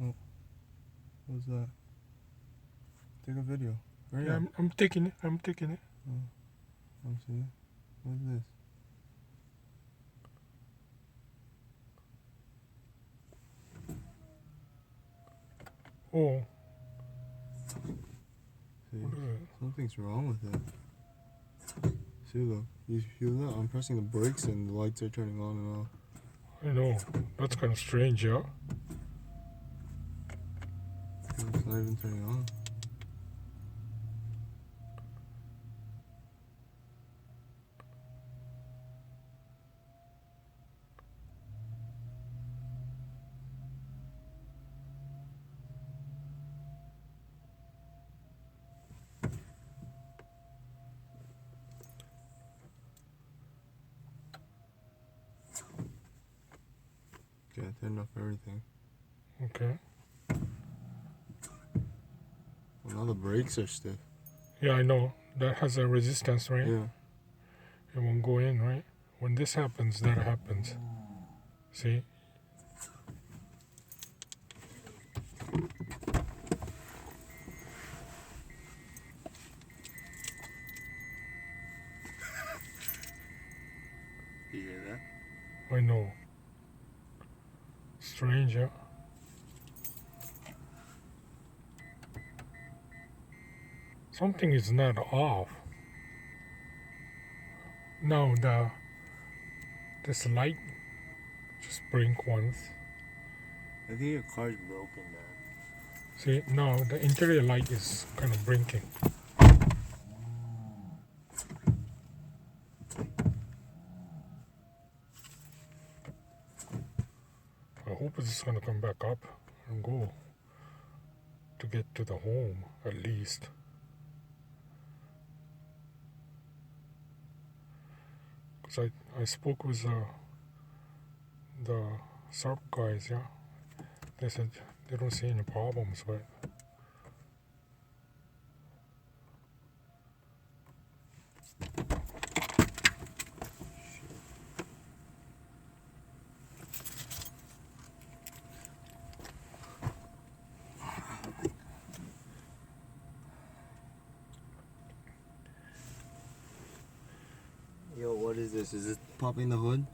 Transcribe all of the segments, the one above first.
Oh, what's that? Take a video. Hurry Yeah, up. I'm taking it. I'm taking it. Oh, I'm seeing. What's this? Oh, See, what is it? something's wrong with it. See, look. You feel that? I'm pressing the brakes and the lights are turning on and off. I know. That's kind of strange, yeah? It's not even turning on. Okay, I turned off everything. Okay. Well, now the brakes are stiff. Yeah, I know. That has a resistance, right? Yeah. It won't go in, right? When this happens, that happens. See? You hear that? I know. Strange, yeah? Something is not off. No, this light just blink once. I think your car's broken, man. See, no, the interior light is kind of blinking. I hope it's gonna come back up and go to get to the home at least. Because I spoke with the SARP guys, yeah. They said they don't see any problems, but Yo, what is this? Is it popping the hood?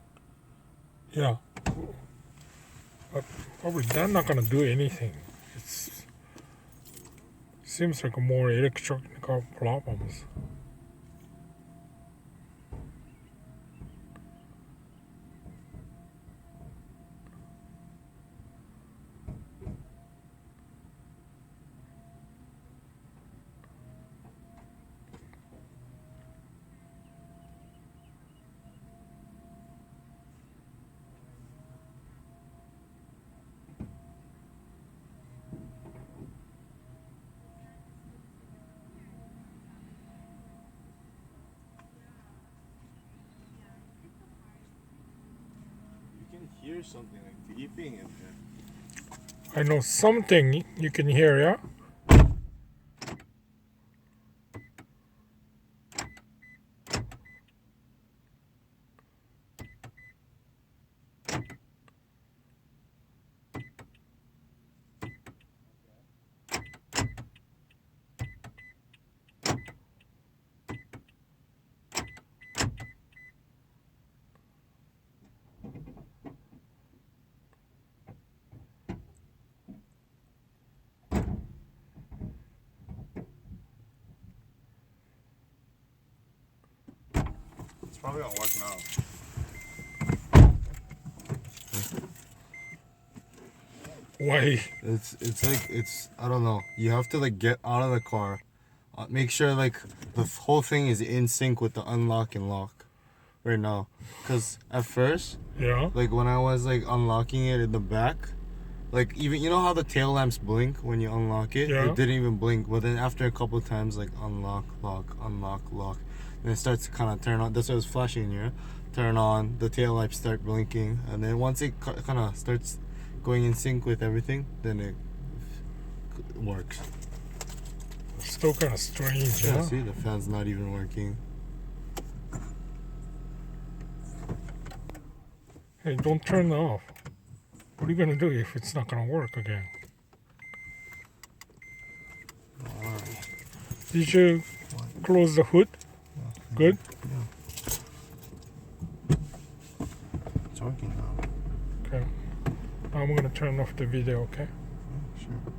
yeah. Probably they're not gonna do anything. It seems like more electrical problems. You can hear something like beeping in there. I know something you can hear, yeah? It's probably gonna work now. Why? It's like I don't know. You have to like get out of the car, make sure like the whole thing is in sync with the unlock and lock, right now. Cause at first, Yeah? like when I was like unlocking it in the back, like even you know how the tail lamps blink when you unlock it? Yeah. It didn't even blink. But then after a couple of times, like unlock, lock, then it starts to kind of turn on. That's what it was flashing here. Turn on, the tail lights start blinking, and then once it kind of starts going in sync with everything, then it works. Still kind of strange, Yeah, yeah? see, the fan's not even working. Hey, don't turn it off. What are you gonna do if it's not gonna work again? Did you close the hood? Yeah. Good? Yeah. It's working now. Okay. I'm gonna turn off the video, okay? Yeah, sure.